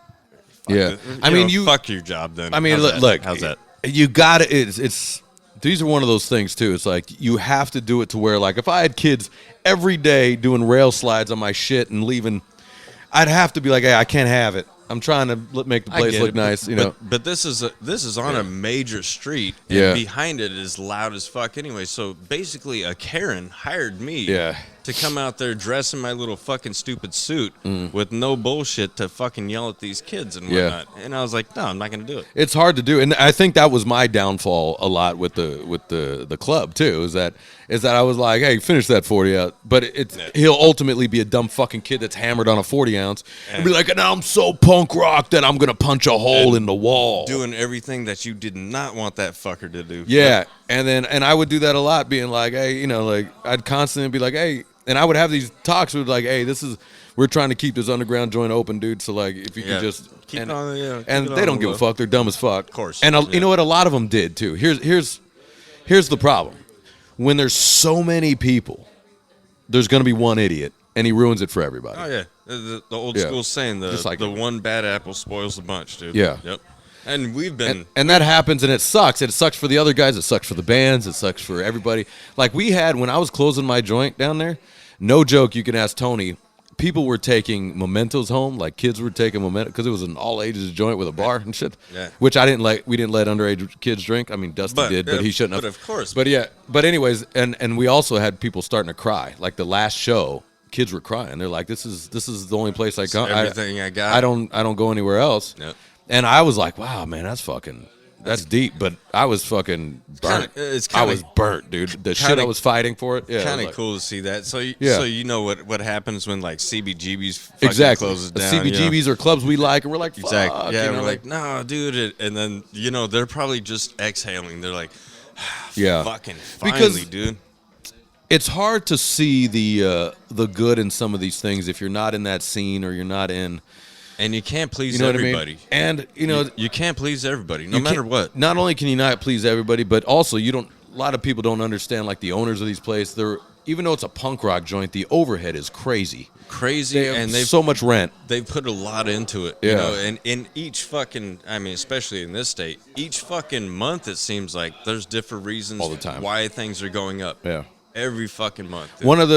yeah. I mean, fuck your job then. I mean, look, how's that? You got it. It's these are one of those things too. It's like you have to do it to where, like, if I had kids every day doing rail slides on my shit and leaving, I'd have to be like, hey, I can't have it. I'm trying to make the place look nice, But this is on a major street, and behind it is loud as fuck anyway. So basically, a Karen hired me to come out there dressed in my little fucking stupid suit with no bullshit to fucking yell at these kids and whatnot. And I was like, no, I'm not going to do it. It's hard to do, and I think that was my downfall a lot with the club too. Is that I was like, hey, finish that 40 out, but he'll ultimately be a dumb fucking kid that's hammered on a 40 ounce and be like, now I'm so punk rock that I'm gonna punch a hole in the wall, doing everything that you did not want that fucker to do. Yeah, and I would do that a lot, being like, hey, like I'd constantly be like, hey. And I would have these talks with like, hey, we're trying to keep this underground joint open, dude. So like, if you could just keep it on, and they don't give a fuck. They're dumb as fuck. Of course. And you know what? A lot of them did too. Here's the problem. When there's so many people, there's gonna be one idiot, and he ruins it for everybody. Oh yeah, the old school saying, the one bad apple spoils the bunch, dude. Yeah. Yep. And we've been and that happens, and it sucks. It sucks for the other guys. It sucks for the bands. It sucks for everybody. Like we had when I was closing my joint down there. No joke, you can ask Tony. People were taking mementos home, like kids were taking mementos, because it was an all ages joint with a bar and shit. Yeah. Which I didn't like. We didn't let underage kids drink. I mean, Dusty did, but he shouldn't have. But of course. But yeah. But anyways, and we also had people starting to cry. Like the last show, kids were crying. They're like, "This is the only place I come. Everything I got. I don't go anywhere else." Yep. And I was like, "Wow, man, that's deep." But I was fucking burnt. I was burnt, dude. The shit I was fighting for it. Yeah, kind of like, cool to see that. So you know what happens when like CBGB's fucking exactly closes the down. CBGBs are clubs we like, and we're like, fuck, exactly. Yeah, we're like, no, dude. And then they're probably just exhaling. They're like, fucking finally, dude. It's hard to see the good in some of these things if you're not in that scene or you're not in. And you can't please you know everybody. What I mean? And you can't please everybody, no matter what. Not only can you not please everybody, but also a lot of people don't understand, like the owners of these places. Even though it's a punk rock joint, the overhead is crazy. And they've so much rent. They've put a lot into it. And in each fucking, I mean, especially in this state, each fucking month it seems like there's different reasons all the time why things are going up. Yeah. Every fucking month. Dude. One of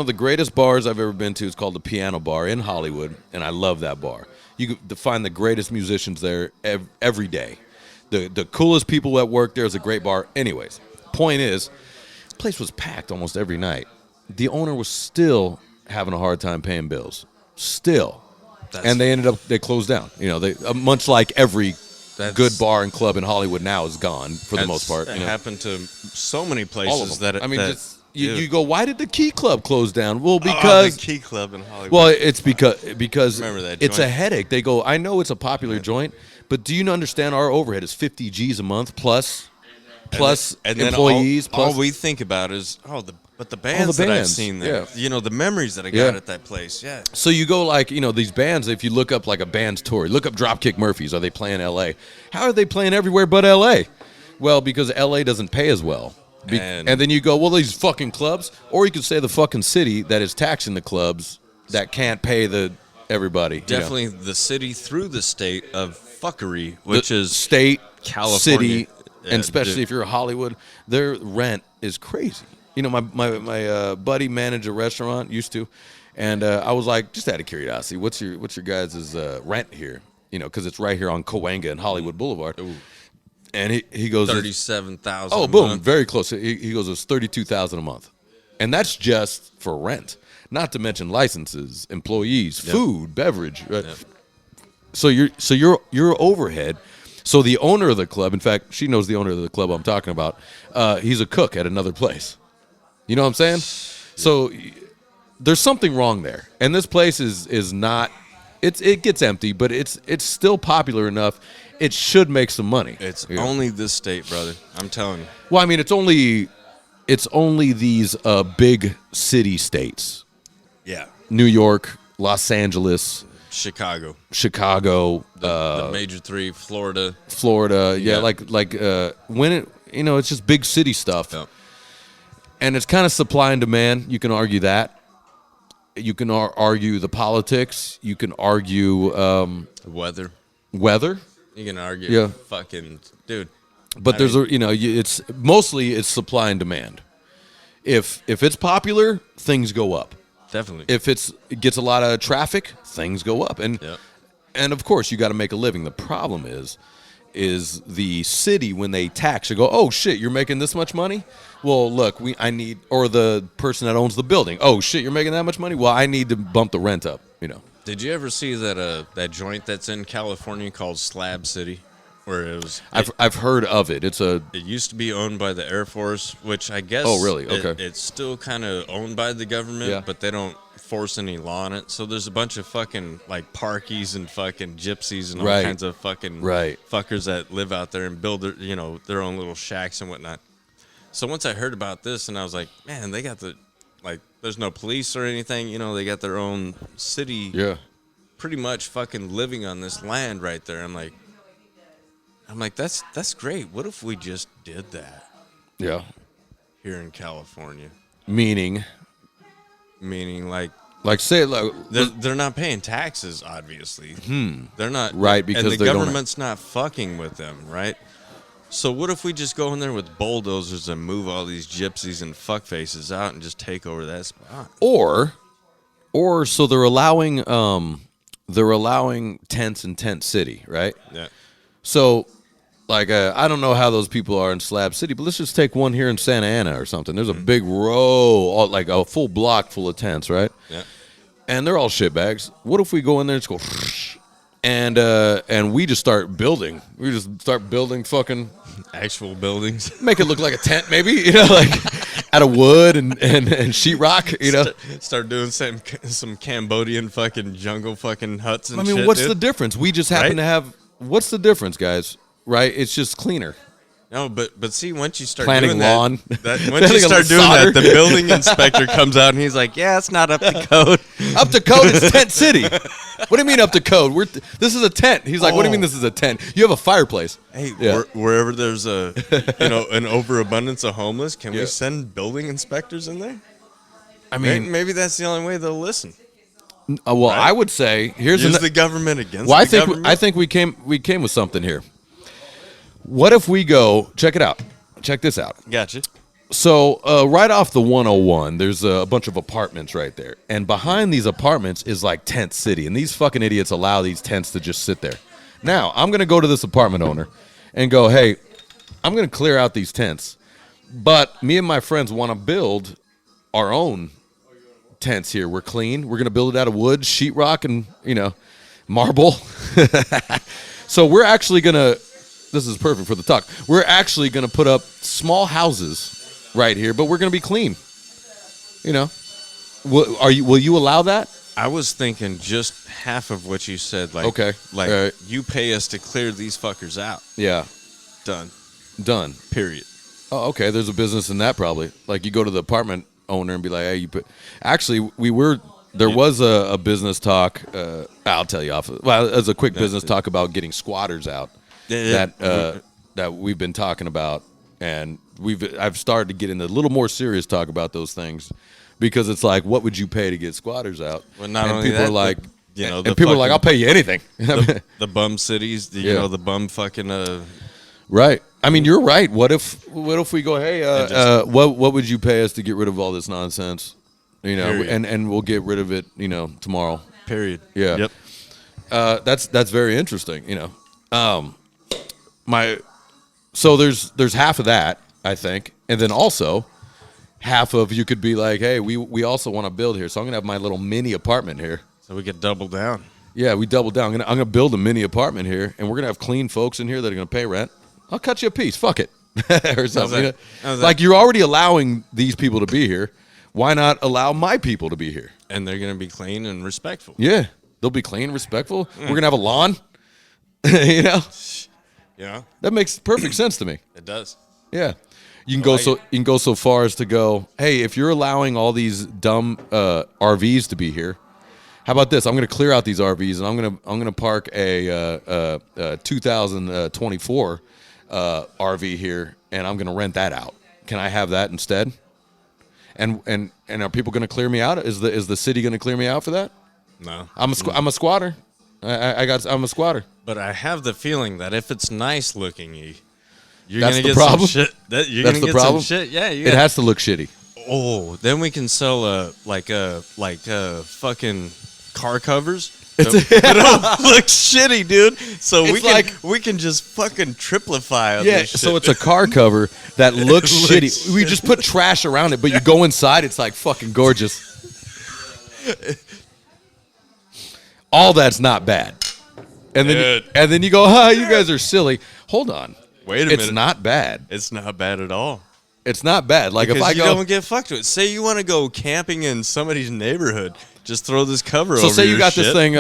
the greatest bars I've ever been to is called the Piano Bar in Hollywood, and I love that bar. You can find the greatest musicians there every day. The coolest people that work there is a great bar. Anyways, point is, the place was packed almost every night. The owner was still having a hard time paying bills. Still. And they closed down. They much like every good bar and club in Hollywood now is gone for the most part. It happened to so many places that you go, why did the Key Club close down? Well, because the Key Club in Hollywood. Well, it's because remember that it's joint? a headache. They go, I know it's a popular joint, but do you understand our overhead is 50 G's a month plus and employees. Then all we think about is the bands that I've seen there. Yeah. The memories that I got at that place. Yeah. So you go like, these bands, if you look up like a band's tour, look up Dropkick Murphys. Are they playing L.A.? How are they playing everywhere but L.A.? Well, because L.A. doesn't pay as well. And then you go, well, these fucking clubs, or you could say the fucking city that is taxing the clubs that can't pay everybody. Definitely the city through the state of fuckery, which is state, California. city, and especially if you're a Hollywood, their rent is crazy. You know, my buddy managed a restaurant, used to, and I was like, just out of curiosity, what's your guys' rent here? You know, because it's right here on Cahuenga and Hollywood Boulevard. Ooh. And he goes $37,000. Oh, boom, very close. He goes, it's $32,000 a month, and that's just for rent, not to mention licenses, employees, food, beverage. Right? Yep. So your overhead. So the owner of the club, in fact, she knows the owner of the club I'm talking about. He's a cook at another place. You know what I'm saying? So there's something wrong there, and this place is not. It gets empty, but it's still popular enough. It should make some money. It's only this state, brother. I'm telling you. Well, I mean, it's only these big city states. Yeah. New York, Los Angeles, Chicago, the major three, Florida, yeah. Like when it's just big city stuff, and it's kind of supply and demand. You can argue that. You can argue the politics. You can argue weather. You can argue, fucking dude. But it's mostly supply and demand. If it's popular, things go up. Definitely. If it gets a lot of traffic, things go up, and of course you got to make a living. The problem is the city, when they tax, you go, oh shit, you're making this much money. Well, look, or the person that owns the building. Oh shit, you're making that much money. Well, I need to bump the rent up. You know. Did you ever see that joint that's in California called Slab City, where it was? I've heard of it. It used to be owned by the Air Force, which I guess. Oh, really? Okay. It's still kind of owned by the government, but they don't force any law on it. So there's a bunch of fucking like parkies and fucking gypsies and all kinds of fucking fuckers that live out there and build their own little shacks and whatnot. So once I heard about this, and I was like, man, they got there's no police or anything. You know, they got their own city. Yeah. Pretty much fucking living on this land right there. I'm like, that's great. What if we just did that? Yeah. Here in California. Meaning like say they're not paying taxes, obviously. They're not because and the government's not fucking with them, right? So what if we just go in there with bulldozers and move all these gypsies and fuckfaces out and just take over that spot? Or so they're allowing tents in Tent City, right? Yeah. So, I don't know how those people are in Slab City, but let's just take one here in Santa Ana or something. There's a big row, like a full block full of tents, right? Yeah. And they're all shitbags. What if we go in there and just go, and we just start building? We just start building fucking actual buildings. Make it look like a tent, maybe, out of wood and sheetrock, Start doing some Cambodian fucking jungle fucking huts and shit. What's the difference? We just happen to have. What's the difference, guys? Right? It's just cleaner. No, but see, once you start planting doing lawn, once you start doing that, the building inspector comes out and he's like, "Yeah, it's not up to code. Up to code, it's Tent City. What do you mean up to code? This is a tent." He's like, "What do you mean this is a tent? You have a fireplace." Hey, wherever there's an overabundance of homeless, can we send building inspectors in there? I mean, maybe that's the only way they'll listen. Right? I would say use the government against. Well, I think we came with something here. What if we go, check it out. Check this out. Gotcha. So right off the 101, there's a bunch of apartments right there. And behind these apartments is like Tent City. And these fucking idiots allow these tents to just sit there. Now, I'm going to go to this apartment owner and go, hey, I'm going to clear out these tents. But me and my friends want to build our own tents here. We're clean. We're going to build it out of wood, sheetrock, and, marble. So we're actually going to... This is perfect for the talk. We're actually going to put up small houses right here, but we're going to be clean. Will you allow that? I was thinking just half of what you said. Like, okay. Like, you pay us to clear these fuckers out. Yeah. Done. Period. Oh, okay. There's a business in that probably. Like, you go to the apartment owner and be like, hey, Actually, there was a business talk. I'll tell you as a quick business talk about getting squatters out. That we've been talking about, and I've started to get into a little more serious talk about those things, because it's like, what would you pay to get squatters out? Well, not and only people that, are like, and people are like, I'll pay you anything. The bum cities, the bum fucking right. I mean, you're right. What if we go, hey, what would you pay us to get rid of all this nonsense? You know, and we'll get rid of it, you know, tomorrow. Period. Yeah. Yep. That's very interesting, you know. So there's half of that, I think. And then also half of you could be like, hey, we also want to build here. So I'm going to have my little mini apartment here. So we could double down. Yeah, we double down. I'm gonna build a mini apartment here, and we're gonna have clean folks in here that are gonna pay rent. I'll cut you a piece. Fuck it, or something. Like you're already allowing these people to be here. Why not allow my people to be here? And they're gonna be clean and respectful. Yeah, they'll be clean, respectful. We're gonna have a lawn. You know, Yeah, that makes perfect sense to me. it does. Yeah, you can go so far as to go, hey, if you're allowing all these dumb RVs to be here. How about this? I'm going to clear out these RVs, and I'm going to park a 2024 RV here, and I'm going to rent that out. Can I have that instead? And are people going to clear me out? Is the city going to clear me out for that? No, I'm a squatter. I'm a squatter. But I have the feeling that if it's nice looking, you're That's gonna the get problem? some shit. You're That's gonna the get problem? some shit. Yeah, It has to look shitty. Oh, then we can sell fucking car covers. It's But it looks shitty, dude. So It's we can just fucking triplify on Yeah, this shit. so it's a car cover that looks looks shitty. We just put trash around it, but you go inside, it's like fucking gorgeous. All that's not bad. And then you go, you guys are silly. Hold on. Wait a minute. It's not bad. It's not bad at all. It's not bad. Like Because if I you go, don't get fucked with. Say you want to go camping in somebody's neighborhood, just throw this cover so over say you your got shit. this thing.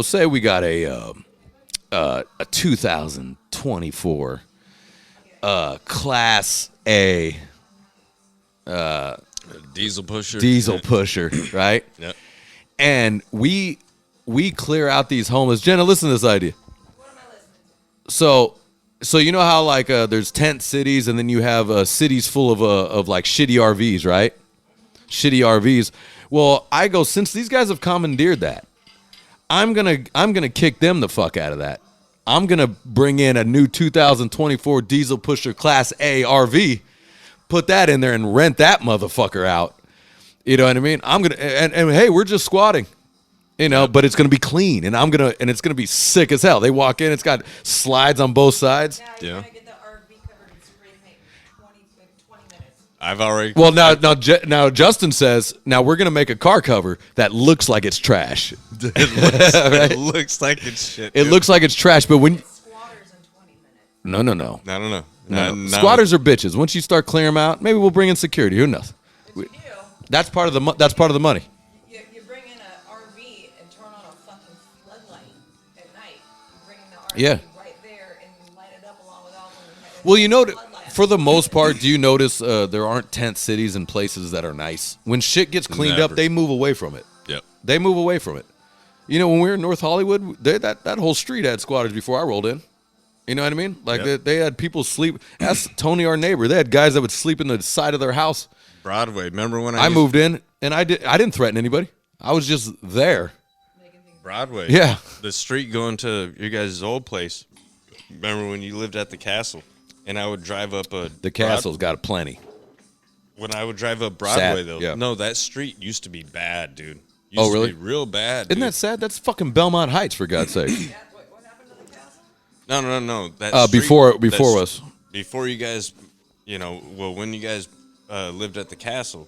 Say we got a 2024 Class A Diesel pusher. diesel pusher, right? Yep. And we clear out these homeless. Jenna, listen to this idea. What am I listening to? So you know how like there's tent cities, and then you have cities full of like shitty RVs, right? Shitty RVs. Well, I go, since these guys have commandeered that, I'm gonna kick them the fuck out of that. I'm gonna bring in a new 2024 diesel pusher Class A RV, put that in there, and rent that motherfucker out. You know what I mean? I'm gonna and hey, we're just squatting. You know, but it's gonna be clean, and it's gonna be sick as hell. They walk in, it's got slides on both sides. Yeah, you're Yeah. gonna get the RV covered in spray paint in 20 minutes. I've already. Well, now Justin says, now we're gonna make a car cover that looks like it's trash. It looks like it's shit. It looks like it's trash, but when Squatters in 20 minutes. no. I don't know. No. Squatters are bitches. Once you start clearing them out, maybe we'll bring in security. Who knows? But you do. That's part of the money. You bring in an RV and turn on a fucking floodlight at night. You bring in the RV Yeah. right there and you light it up along with all of them. Well, you know, for the most part, do you notice there aren't tent cities and places that are nice? When shit gets cleaned up, Never. they move away from it. Yep. They move away from it. You know, when we were in North Hollywood, that whole street had squatters before I rolled in. You know what I mean? Like Yep. they had people sleep. That's Tony, our neighbor. They had guys that would sleep in the side of their house. Broadway. Remember when I moved in and I didn't threaten anybody. I was just there. Broadway. Yeah. The street going to your guys' old place. Remember when you lived at the castle, and I would drive up The castle's got plenty. When I would drive up Broadway, Sad, though, yeah. no, that street used to be bad, dude. Used Oh, really? To be real bad. Isn't dude. that sad? That's fucking Belmont Heights, for God's sake. What happened to the castle? No. That street- Before that's- us. Before you guys, when you guys lived at the castle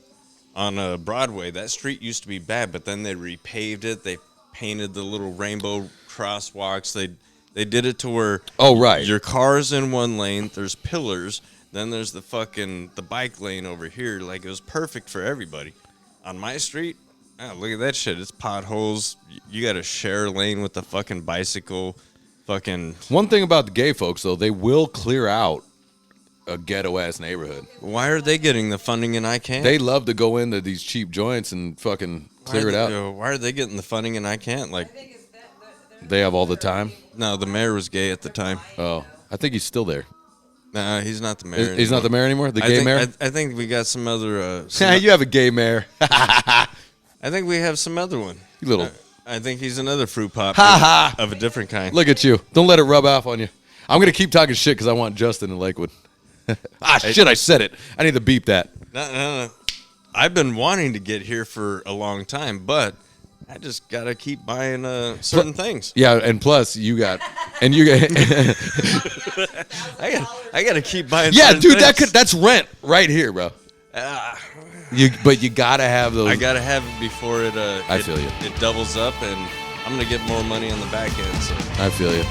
on Broadway, that street used to be bad, but then they repaved it. They painted the little rainbow crosswalks. They did it to where your car's in one lane, there's pillars, then there's the bike lane over here. Like, it was perfect for everybody. On my street, look at that shit. It's potholes. You got to share a lane with the fucking bicycle. One thing about the gay folks, though, they will clear out a ghetto-ass neighborhood. Why are they getting the funding and I can't? They love to go into these cheap joints and fucking clear it out. Why are they getting the funding and I can't? Like, They have all the time. no, the mayor was gay at the time. Oh, I think he's still there. Nah, he's not the mayor. He's not the mayor anymore? The I gay think, mayor? I think we got some other. You have a gay mayor. I think we have some other one. You little... I think he's another fruit pop Ha ha! of a different kind. Look at you. Don't let it rub off on you. I'm gonna keep talking shit because I want Justin in Lakewood. Shit! I said it. I need to beep that. No. I've been wanting to get here for a long time, but I just gotta keep buying certain things. Yeah, and plus you got. I gotta keep buying. Yeah, certain dude, things. that's rent right here, bro. But you gotta have those. I gotta have it before it. I feel you. It doubles up, and I'm gonna get more money on the back end. So I feel you.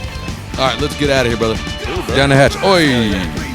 All right, let's get out of here, brother. Ooh, bro. Down the hatch. Oi.